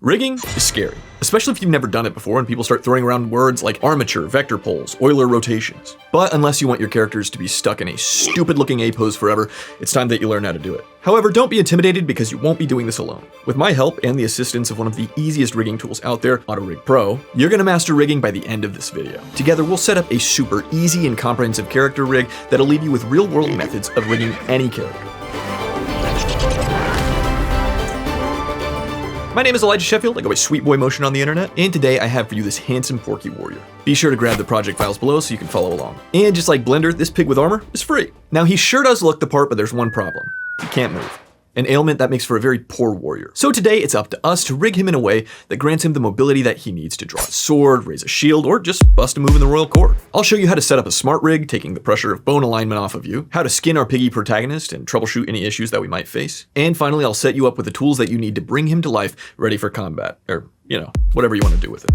Rigging is scary, especially if you've never done it before and people start throwing around words like armature, vector poles, Euler rotations. But unless you want your characters to be stuck in a stupid looking A pose forever, it's time that you learn how to do it. However, don't be intimidated because you won't be doing this alone. With my help and the assistance of one of the easiest rigging tools out there, AutoRig Pro, you're gonna master rigging by the end of this video. Together, we'll set up a super easy and comprehensive character rig that'll leave you with real world methods of rigging any character. My name is Elijah Sheffield, I go by Sweet Boy Motion on the internet, and today I have for you this handsome porky warrior. Be sure to grab the project files below so you can follow along. And just like Blender, this pig with armor is free. Now he sure does look the part, but there's one problem. He can't move. An ailment that makes for a very poor warrior. So today it's up to us to rig him in a way that grants him the mobility that he needs to draw a sword, raise a shield, or just bust a move in the royal court. I'll show you how to set up a smart rig, taking the pressure of bone alignment off of you, how to skin our piggy protagonist and troubleshoot any issues that we might face. And finally, I'll set you up with the tools that you need to bring him to life, ready for combat, or, whatever you want to do with it.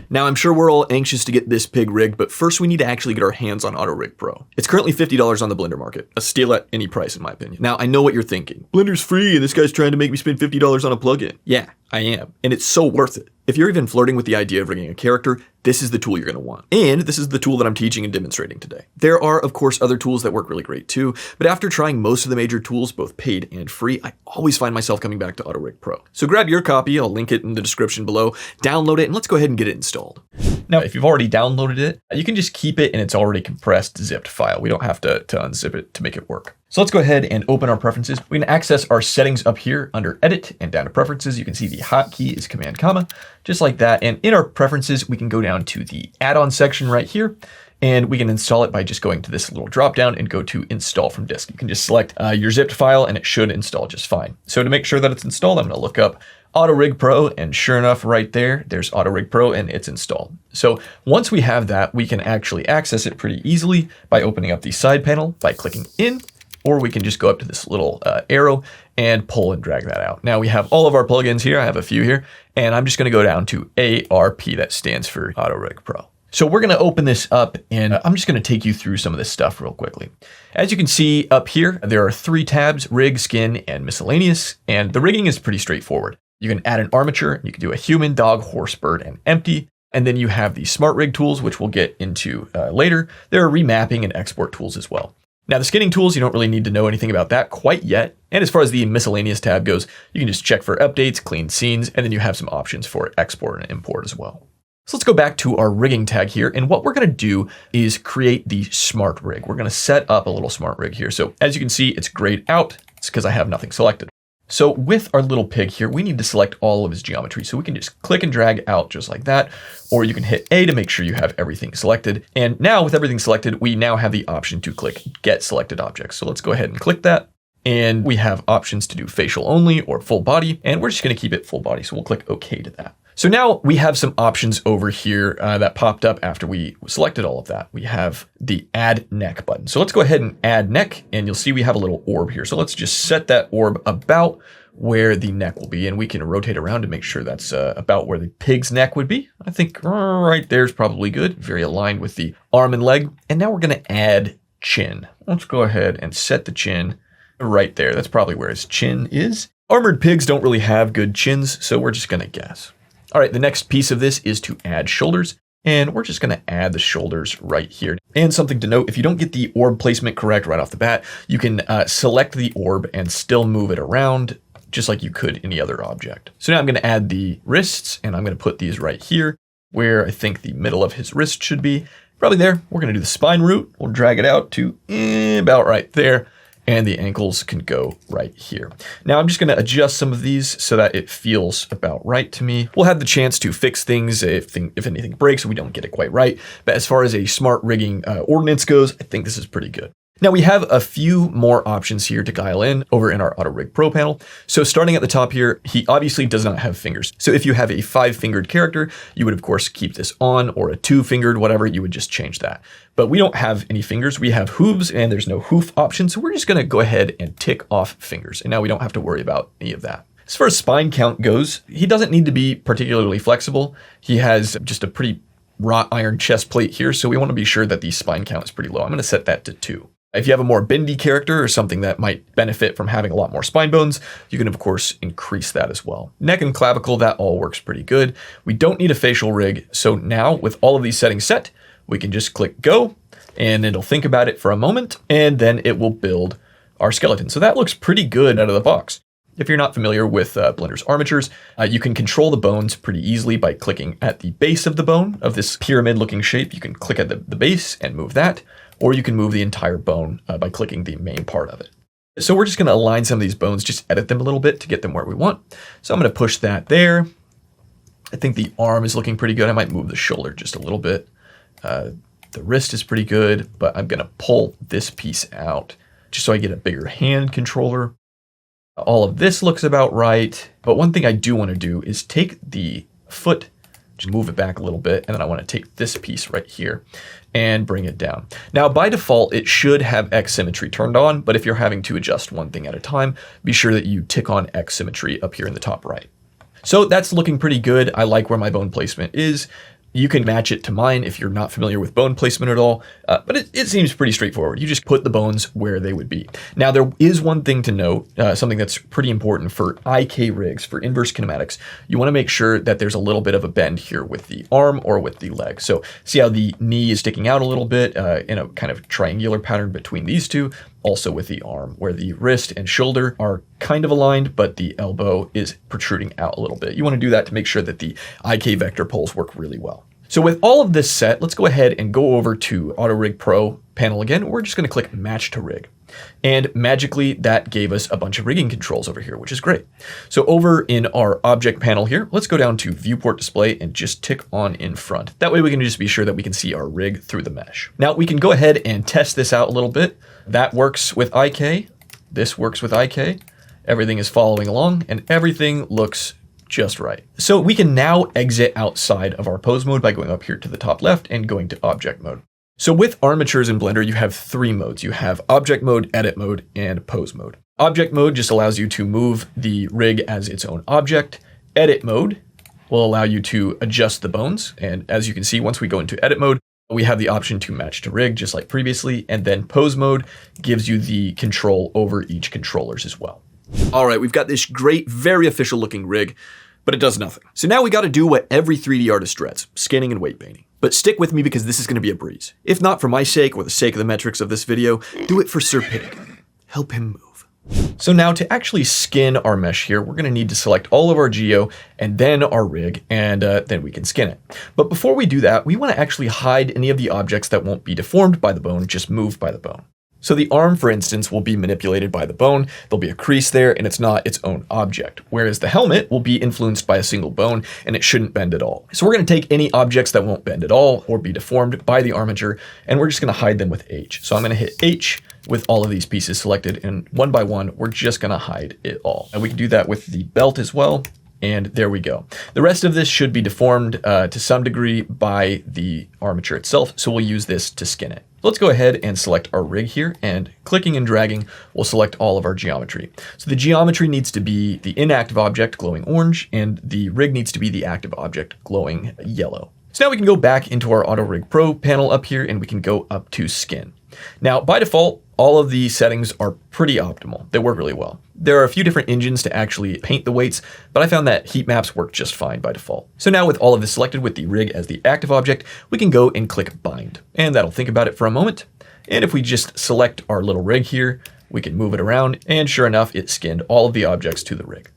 Now, I'm sure we're all anxious to get this pig rigged, but first we need to actually get our hands on AutoRig Pro. It's currently $50 on the Blender market, a steal at any price in my opinion. Now, I know what you're thinking. Blender's free and this guy's trying to make me spend $50 on a plugin. Yeah, I am, and it's so worth it. If you're even flirting with the idea of rigging a character, this is the tool you're going to want. And this is the tool that I'm teaching and demonstrating today. There are, of course, other tools that work really great too, but after trying most of the major tools, both paid and free, I always find myself coming back to AutoRig Pro. So grab your copy, I'll link it in the description below, download it, and let's go ahead and get it installed. Now, if you've already downloaded it, you can just keep it in its already compressed zipped file. We don't have to unzip it to make it work. So let's go ahead and open our preferences. We can access our settings up here under Edit and down to Preferences. You can see the hotkey is Command comma, just like that. And in our preferences, we can go down to the add-on section right here, and we can install it by just going to this little drop down and go to Install from Disk. You can just select your zipped file and it should install just fine. So to make sure that it's installed, I'm gonna look up AutoRig Pro, and sure enough, right there's AutoRig Pro and it's installed. So once we have that, we can actually access it pretty easily by opening up the side panel by clicking in, or we can just go up to this little arrow and pull and drag that out. Now we have all of our plugins here. I have a few here, and I'm just gonna go down to ARP, that stands for AutoRig Pro. So we're gonna open this up, and I'm just gonna take you through some of this stuff real quickly. As you can see up here, there are 3 tabs: Rig, Skin, and Miscellaneous, and the rigging is pretty straightforward. You can add an armature, you can do a human, dog, horse, bird, and empty. And then you have the smart rig tools, which we'll get into later. There are remapping and export tools as well. Now the skinning tools, you don't really need to know anything about that quite yet. And as far as the miscellaneous tab goes, you can just check for updates, clean scenes, and then you have some options for export and import as well. So let's go back to our rigging tag here. And what we're gonna do is create the smart rig. We're gonna set up a little smart rig here. So as you can see, it's grayed out. It's because I have nothing selected. So with our little pig here, we need to select all of his geometry. So we can just click and drag out just like that, or you can hit A to make sure you have everything selected. And now with everything selected, we now have the option to click Get Selected Objects. So let's go ahead and click that. And we have options to do facial only or full body, and we're just gonna keep it full body. So we'll click OK to that. So now we have some options over here that popped up after we selected all of that. We have the Add Neck button. So let's go ahead and add neck, and you'll see we have a little orb here. So let's just set that orb about where the neck will be, and we can rotate around to make sure that's about where the pig's neck would be. I think right there's probably good, very aligned with the arm and leg. And now we're gonna add chin. Let's go ahead and set the chin right there. That's probably where his chin is. Armored pigs don't really have good chins, so we're just gonna guess. All right, the next piece of this is to add shoulders, and we're just gonna add the shoulders right here. And something to note, if you don't get the orb placement correct right off the bat, you can select the orb and still move it around just like you could any other object. So now I'm gonna add the wrists, and I'm gonna put these right here where I think the middle of his wrist should be. Probably there. We're gonna do the spine root. We'll drag it out to about right there. And the ankles can go right here. Now I'm just gonna adjust some of these so that it feels about right to me. We'll have the chance to fix things if anything breaks or we don't get it quite right. But as far as a smart rigging ordinance goes, I think this is pretty good. Now we have a few more options here to dial in over in our AutoRig Pro panel. So starting at the top here, he obviously does not have fingers. So if you have a 5-fingered character, you would of course keep this on, or a 2-fingered, whatever, you would just change that. But we don't have any fingers. We have hooves and there's no hoof option. So we're just gonna go ahead and tick off fingers. And now we don't have to worry about any of that. As far as spine count goes, he doesn't need to be particularly flexible. He has just a pretty wrought iron chest plate here. So we wanna be sure that the spine count is pretty low. I'm gonna set that to 2. If you have a more bendy character or something that might benefit from having a lot more spine bones, you can of course increase that as well. Neck and clavicle, that all works pretty good. We don't need a facial rig. So now with all of these settings set, we can just click go and it'll think about it for a moment and then it will build our skeleton. So that looks pretty good out of the box. If you're not familiar with Blender's armatures, you can control the bones pretty easily by clicking at the base of the bone of this pyramid looking shape. You can click at the base and move that, or you can move the entire bone by clicking the main part of it. So we're just going to align some of these bones, just edit them a little bit to get them where we want. So I'm going to push that there. I think the arm is looking pretty good. I might move the shoulder just a little bit. The wrist is pretty good, but I'm going to pull this piece out just so I get a bigger hand controller. All of this looks about right, but one thing I do want to do is take the foot, just move it back a little bit, and then I want to take this piece right here and bring it down. Now, by default, it should have X symmetry turned on, but if you're having to adjust one thing at a time, be sure that you tick on X symmetry up here in the top right. So that's looking pretty good. I like where my bone placement is. You can match it to mine if you're not familiar with bone placement at all, but it seems pretty straightforward. You just put the bones where they would be. Now, there is one thing to note, something that's pretty important for IK rigs, for inverse kinematics. You want to make sure that there's a little bit of a bend here with the arm or with the leg. So see how the knee is sticking out a little bit in a kind of triangular pattern between these two, also with the arm, where the wrist and shoulder are kind of aligned, but the elbow is protruding out a little bit. You want to do that to make sure that the IK vector poles work really well. So with all of this set, let's go ahead and go over to Auto Rig Pro panel again. We're just going to click Match to Rig. And magically, that gave us a bunch of rigging controls over here, which is great. So over in our object panel here, let's go down to Viewport Display and just tick on in front. That way we can just be sure that we can see our rig through the mesh. Now we can go ahead and test this out a little bit. That works with IK. This works with IK. Everything is following along and everything looks just right. So we can now exit outside of our pose mode by going up here to the top left and going to object mode. So with armatures in Blender, you have three modes. You have object mode, edit mode, and pose mode. Object mode just allows you to move the rig as its own object. Edit mode will allow you to adjust the bones. And as you can see, once we go into edit mode, we have the option to match to rig just like previously. And then pose mode gives you the control over each controllers as well. All right, we've got this great, very official looking rig, but it does nothing. So now we got to do what every 3D artist dreads, scanning and weight painting. But stick with me because this is going to be a breeze. If not for my sake or the sake of the metrics of this video, do it for Sir Pig. Help him move. So now to actually skin our mesh here, we're going to need to select all of our geo and then our rig, and then we can skin it. But before we do that, we want to actually hide any of the objects that won't be deformed by the bone, just moved by the bone. So the arm, for instance, will be manipulated by the bone. There'll be a crease there and it's not its own object. Whereas the helmet will be influenced by a single bone and it shouldn't bend at all. So we're going to take any objects that won't bend at all or be deformed by the armature, and we're just going to hide them with H. So I'm going to hit H with all of these pieces selected, and one by one, we're just going to hide it all. And we can do that with the belt as well. And there we go. The rest of this should be deformed to some degree by the armature itself. So we'll use this to skin it. Let's go ahead and select our rig here, and clicking and dragging will select all of our geometry. So the geometry needs to be the inactive object glowing orange, and the rig needs to be the active object glowing yellow. So now we can go back into our Auto Rig Pro panel up here and we can go up to skin. Now by default, all of the settings are pretty optimal. They work really well. There are a few different engines to actually paint the weights, but I found that heat maps work just fine by default. So now with all of this selected with the rig as the active object, we can go and click bind, and that'll think about it for a moment. And if we just select our little rig here, we can move it around, and sure enough, it skinned all of the objects to the rig.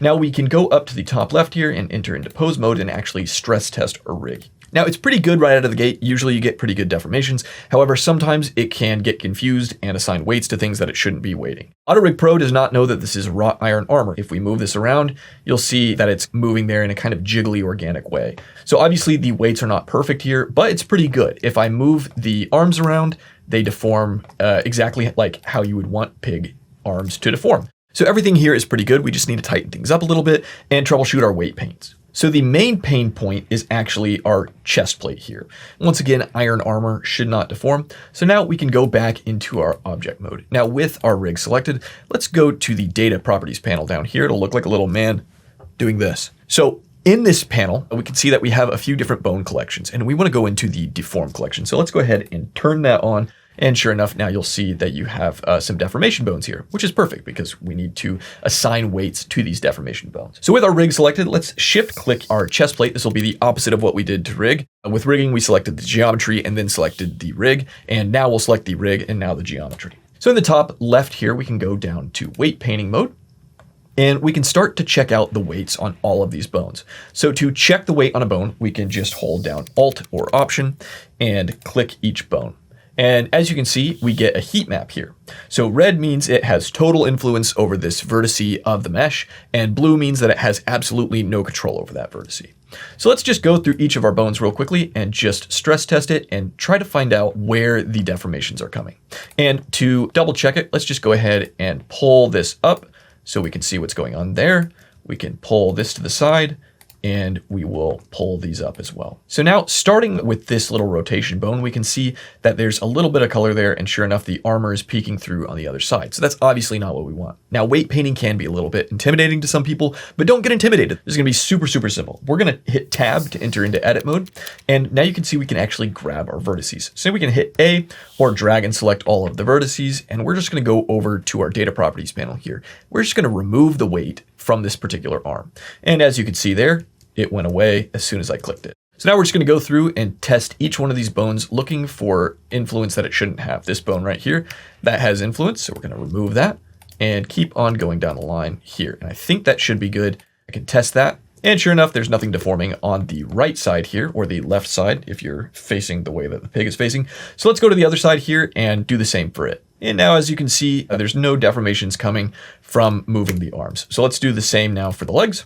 Now we can go up to the top left here and enter into pose mode and actually stress test our rig. Now it's pretty good right out of the gate. Usually you get pretty good deformations. However, sometimes it can get confused and assign weights to things that it shouldn't be weighting. Auto Rig Pro does not know that this is wrought iron armor. If we move this around, you'll see that it's moving there in a kind of jiggly organic way. So obviously the weights are not perfect here, but it's pretty good. If I move the arms around, they deform exactly like how you would want pig arms to deform. So everything here is pretty good. We just need to tighten things up a little bit and troubleshoot our weight pains. So the main pain point is actually our chest plate here. Once again, iron armor should not deform. So now we can go back into our object mode. Now with our rig selected, let's go to the data properties panel down here. It'll look like a little man doing this. So in this panel, we can see that we have a few different bone collections, and we want to go into the deform collection. So let's go ahead and turn that on. And sure enough, now you'll see that you have some deformation bones here, which is perfect because we need to assign weights to these deformation bones. So with our rig selected, let's shift click our chest plate. This will be the opposite of what we did to rig. With rigging, we selected the geometry and then selected the rig. And now we'll select the rig and now the geometry. So in the top left here, we can go down to weight painting mode. And we can start to check out the weights on all of these bones. So to check the weight on a bone, we can just hold down Alt or Option and click each bone. And as you can see, we get a heat map here. So red means it has total influence over this vertice of the mesh, and blue means that it has absolutely no control over that vertice. So let's just go through each of our bones real quickly and just stress test it and try to find out where the deformations are coming. And to double check it, let's just go ahead and pull this up so we can see what's going on there. We can pull this to the side and we will pull these up as well. So now starting with this little rotation bone, we can see that there's a little bit of color there, and sure enough, the armor is peeking through on the other side. So that's obviously not what we want. Now weight painting can be a little bit intimidating to some people, but don't get intimidated. This is gonna be super, super simple. We're gonna hit tab to enter into edit mode. And now you can see we can actually grab our vertices. So we can hit A or drag and select all of the vertices. And we're just gonna go over to our data properties panel here. We're just gonna remove the weight from this particular arm. And as you can see there, it went away as soon as I clicked it. So now we're just gonna go through and test each one of these bones looking for influence that it shouldn't have. This bone right here, that has influence, so we're gonna remove that and keep on going down the line here. And I think that should be good. I can test that. And sure enough, there's nothing deforming on the right side here, or the left side if you're facing the way that the pig is facing. So let's go to the other side here and do the same for it. And now as you can see, there's no deformations coming from moving the arms. So let's do the same now for the legs.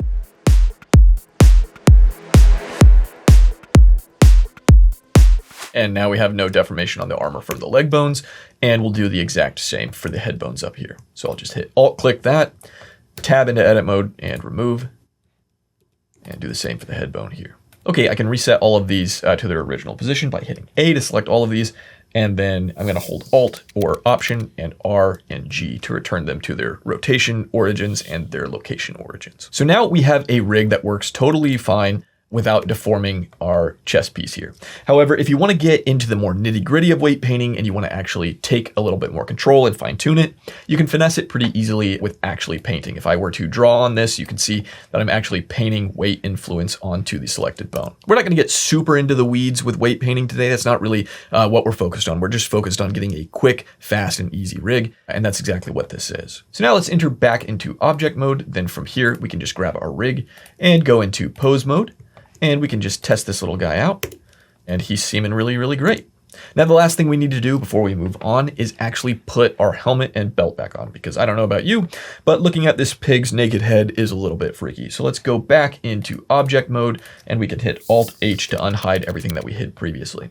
And now we have no deformation on the armor from the leg bones, and we'll do the exact same for the head bones up here. So I'll just hit Alt click that, tab into edit mode and remove, and do the same for the head bone here. Okay, I can reset all of these to their original position by hitting A to select all of these, and then I'm gonna hold Alt or Option and R and G to return them to their rotation origins and their location origins. So now we have a rig that works totally fine without deforming our chest piece here. However, if you want to get into the more nitty gritty of weight painting and you want to actually take a little bit more control and fine tune it, you can finesse it pretty easily with actually painting. If I were to draw on this, you can see that I'm actually painting weight influence onto the selected bone. We're not going to get super into the weeds with weight painting today. That's not really what we're focused on. We're just focused on getting a quick, fast, and easy rig. And that's exactly what this is. So now let's enter back into object mode. Then from here, we can just grab our rig and go into pose mode. And we can just test this little guy out, and he's seeming really, really great. Now, the last thing we need to do before we move on is actually put our helmet and belt back on, because I don't know about you, but looking at this pig's naked head is a little bit freaky. So let's go back into object mode, and we can hit Alt-H to unhide everything that we hid previously.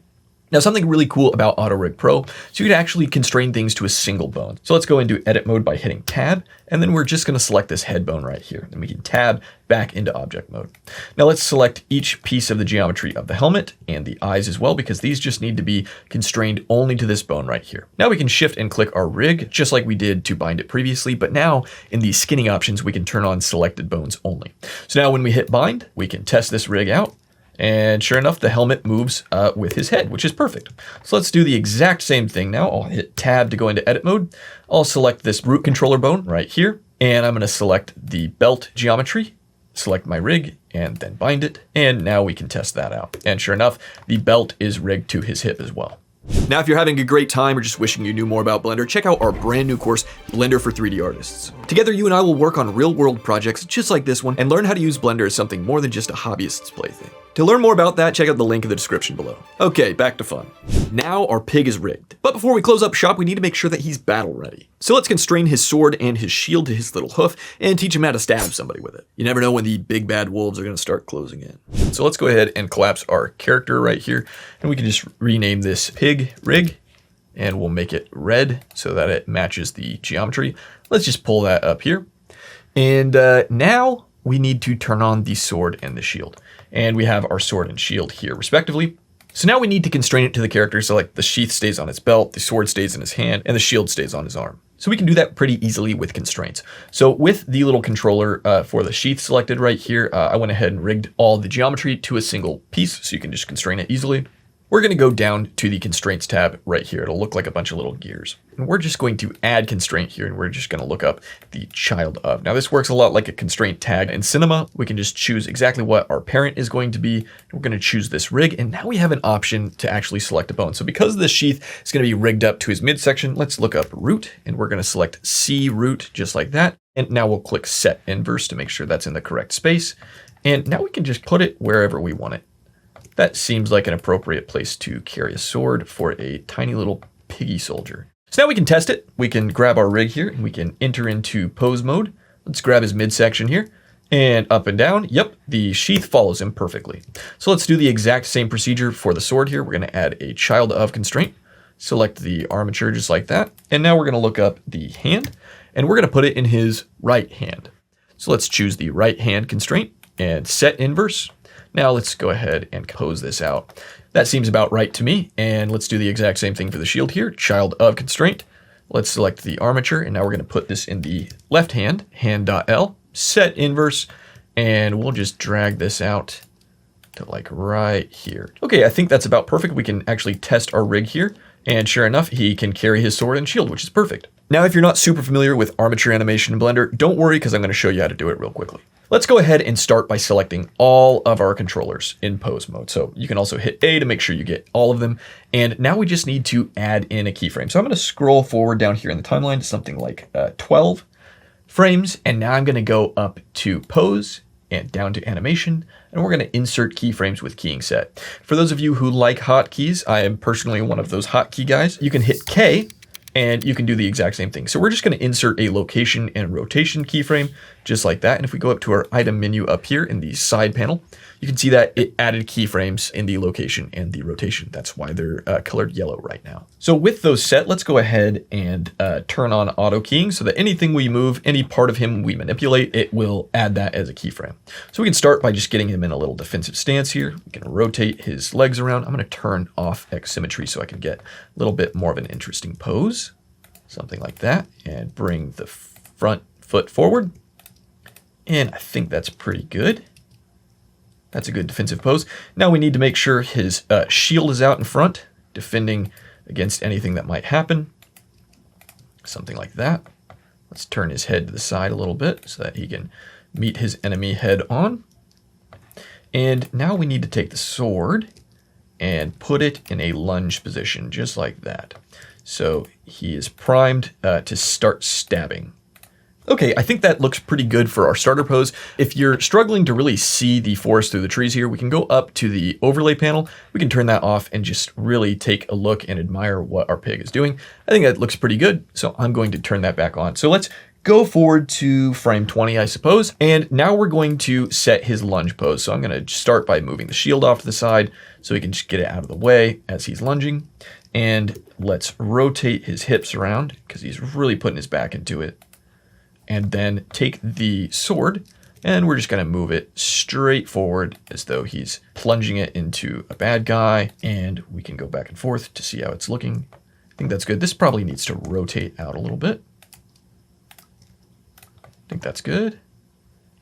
Now, something really cool about AutoRig Pro, so you can actually constrain things to a single bone. So let's go into edit mode by hitting tab, and then we're just gonna select this head bone right here. Then we can tab back into object mode. Now let's select each piece of the geometry of the helmet and the eyes as well, because these just need to be constrained only to this bone right here. Now we can shift and click our rig, just like we did to bind it previously, but now in the skinning options, we can turn on selected bones only. So now when we hit bind, we can test this rig out. And sure enough, the helmet moves with his head, which is perfect. So let's do the exact same thing now. I'll hit tab to go into edit mode. I'll select this root controller bone right here, and I'm gonna select the belt geometry, select my rig, and then bind it. And now we can test that out. And sure enough, the belt is rigged to his hip as well. Now, if you're having a great time or just wishing you knew more about Blender, check out our brand new course, Blender for 3D Artists. Together, you and I will work on real-world projects just like this one and learn how to use Blender as something more than just a hobbyist's plaything. To learn more about that, check out the link in the description below. Okay, back to fun. Now our pig is rigged. But before we close up shop, we need to make sure that he's battle ready. So let's constrain his sword and his shield to his little hoof and teach him how to stab somebody with it. You never know when the big bad wolves are gonna start closing in. So let's go ahead and collapse our character right here. And we can just rename this pig rig, and we'll make it red so that it matches the geometry. Let's just pull that up here. And now we need to turn on the sword and the shield. And we have our sword and shield here respectively. So now we need to constrain it to the character, so like the sheath stays on his belt, the sword stays in his hand, and the shield stays on his arm. So we can do that pretty easily with constraints. So with the little controller for the sheath selected right here, I went ahead and rigged all the geometry to a single piece, so you can just constrain it easily. we're going to go down to the constraints tab right here. It'll look like a bunch of little gears. And we're just going to add constraint here, and we're just going to look up the child of. Now this works a lot like a constraint tag in Cinema. We can just choose exactly what our parent is going to be. We're going to choose this rig, and now we have an option to actually select a bone. So because this sheath is going to be rigged up to his midsection, let's look up root, and we're going to select C root just like that. And now we'll click set inverse to make sure that's in the correct space. And now we can just put it wherever we want it. That seems like an appropriate place to carry a sword for a tiny little piggy soldier. So now we can test it. We can grab our rig here and we can enter into pose mode. Let's grab his midsection here and up and down. Yep, the sheath follows him perfectly. So let's do the exact same procedure for the sword here. We're going to add a child of constraint, select the armature just like that. And now we're going to look up the hand and we're going to put it in his right hand. So let's choose the right hand constraint and set inverse. Now let's go ahead and pose this out. That seems about right to me. And let's do the exact same thing for the shield here, child of constraint. Let's select the armature, and now we're going to put this in the left hand, hand.l, set inverse, and we'll just drag this out to like right here. Okay, I think that's about perfect. We can actually test our rig here, and sure enough, he can carry his sword and shield, which is perfect. Now, if you're not super familiar with armature animation in Blender, don't worry, because I'm going to show you how to do it real quickly. Let's go ahead and start by selecting all of our controllers in pose mode. So you can also hit A to make sure you get all of them. And now we just need to add in a keyframe. So I'm going to scroll forward down here in the timeline to something like 12 frames. And now I'm going to go up to pose and down to animation. And we're going to insert keyframes with keying set. For those of you who like hotkeys, I am personally one of those hotkey guys. You can hit K and you can do the exact same thing. So we're just going to insert a location and rotation keyframe just like that. And if we go up to our item menu up here in the side panel, you can see that it added keyframes in the location and the rotation. That's why they're colored yellow right now. So with those set, let's go ahead and turn on auto keying so that anything we move, any part of him we manipulate, it will add that as a keyframe. So we can start by just getting him in a little defensive stance here. We can rotate his legs around. I'm going to turn off X symmetry so I can get a little bit more of an interesting pose. Something like that, and bring the front foot forward. And I think that's pretty good. That's a good defensive pose. Now we need to make sure his shield is out in front, defending against anything that might happen. Something like that. Let's turn his head to the side a little bit so that he can meet his enemy head on. And now we need to take the sword and put it in a lunge position, just like that. So he is primed to start stabbing. Okay, I think that looks pretty good for our starter pose. If you're struggling to really see the forest through the trees here, we can go up to the overlay panel. We can turn that off and just really take a look and admire what our pig is doing. I think that looks pretty good, so I'm going to turn that back on. So let's go forward to frame 20, I suppose. And now we're going to set his lunge pose. So I'm going to start by moving the shield off to the side so he can just get it out of the way as he's lunging. And let's rotate his hips around because he's really putting his back into it. And then take the sword and we're just going to move it straight forward as though he's plunging it into a bad guy. And we can go back and forth to see how it's looking. I think that's good. This probably needs to rotate out a little bit. I think that's good.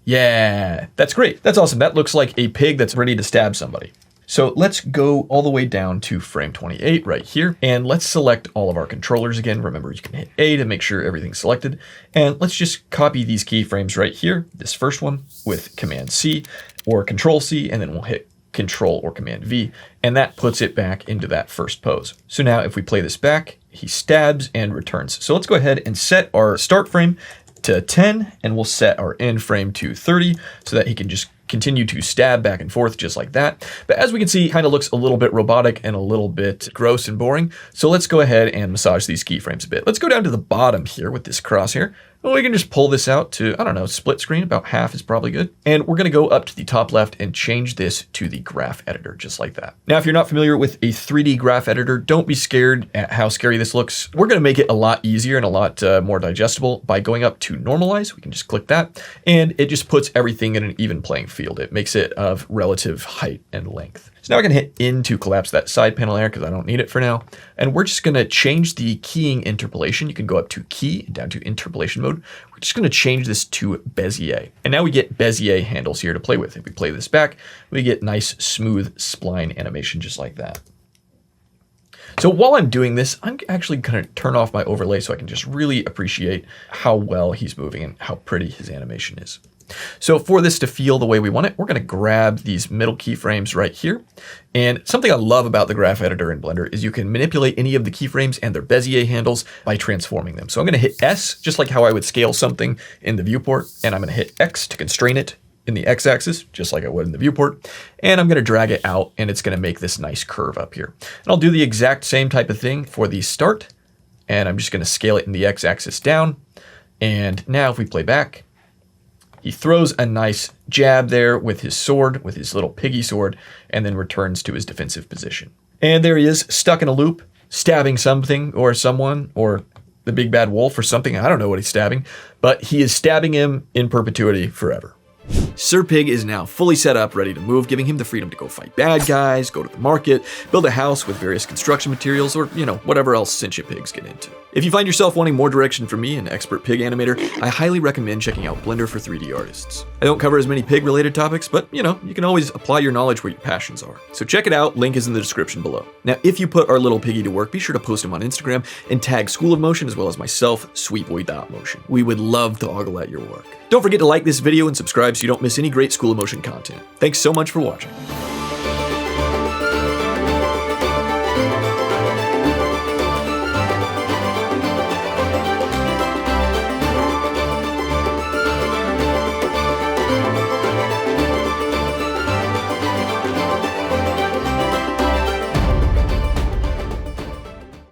Yeah, that's great. That's awesome. That looks like a pig that's ready to stab somebody. So let's go all the way down to frame 28 right here. And let's select all of our controllers again. Remember, you can hit A to make sure everything's selected. And let's just copy these keyframes right here. This first one with Command C or Control C, and then we'll hit Control or Command V. And that puts it back into that first pose. So now if we play this back, he stabs and returns. So let's go ahead and set our start frame to 10, and we'll set our end frame to 30 so that he can just continue to stab back and forth just like that. But as we can see, it kind of looks a little bit robotic and a little bit gross and boring. So let's go ahead and massage these keyframes a bit. Let's go down to the bottom here with this crosshair. Well, we can just pull this out to, I don't know, split screen, about half is probably good. And we're gonna go up to the top left and change this to the graph editor, just like that. Now, if you're not familiar with a 3D graph editor, don't be scared at how scary this looks. We're gonna make it a lot easier and a lot more digestible by going up to normalize. We can just click that and it just puts everything in an even playing field. It makes it of relative height and length. So now I can hit in to collapse that side panel there because I don't need it for now. And we're just gonna change the keying interpolation. You can go up to key and down to interpolation mode. We're just gonna change this to Bezier. And now we get Bezier handles here to play with. If we play this back, we get nice smooth spline animation just like that. So while I'm doing this, I'm actually going to turn off my overlay so I can just really appreciate how well he's moving and how pretty his animation is. So for this to feel the way we want it, we're going to grab these middle keyframes right here. And something I love about the graph editor in Blender is you can manipulate any of the keyframes and their Bezier handles by transforming them. So I'm going to hit S, just like how I would scale something in the viewport, and I'm going to hit X to constrain it in the X-axis, just like I would in the viewport. And I'm going to drag it out, and it's going to make this nice curve up here. And I'll do the exact same type of thing for the start, and I'm just going to scale it in the X-axis down. And now if we play back, he throws a nice jab there with his sword, with his little piggy sword, and then returns to his defensive position. And there he is, stuck in a loop, stabbing something or someone, or the big bad wolf or something. I don't know what he's stabbing, but he is stabbing him in perpetuity forever. Sir Pig is now fully set up, ready to move, giving him the freedom to go fight bad guys, go to the market, build a house with various construction materials, or, whatever else sentient pigs get into. If you find yourself wanting more direction from me, an expert pig animator, I highly recommend checking out Blender for 3D artists. I don't cover as many pig-related topics, but, you can always apply your knowledge where your passions are. So check it out, link is in the description below. Now, if you put our little piggy to work, be sure to post him on Instagram and tag School of Motion as well as myself, sweetboy.motion. We would love to ogle at your work. Don't forget to like this video and subscribe so you don't miss any great School of Motion content. Thanks so much for watching.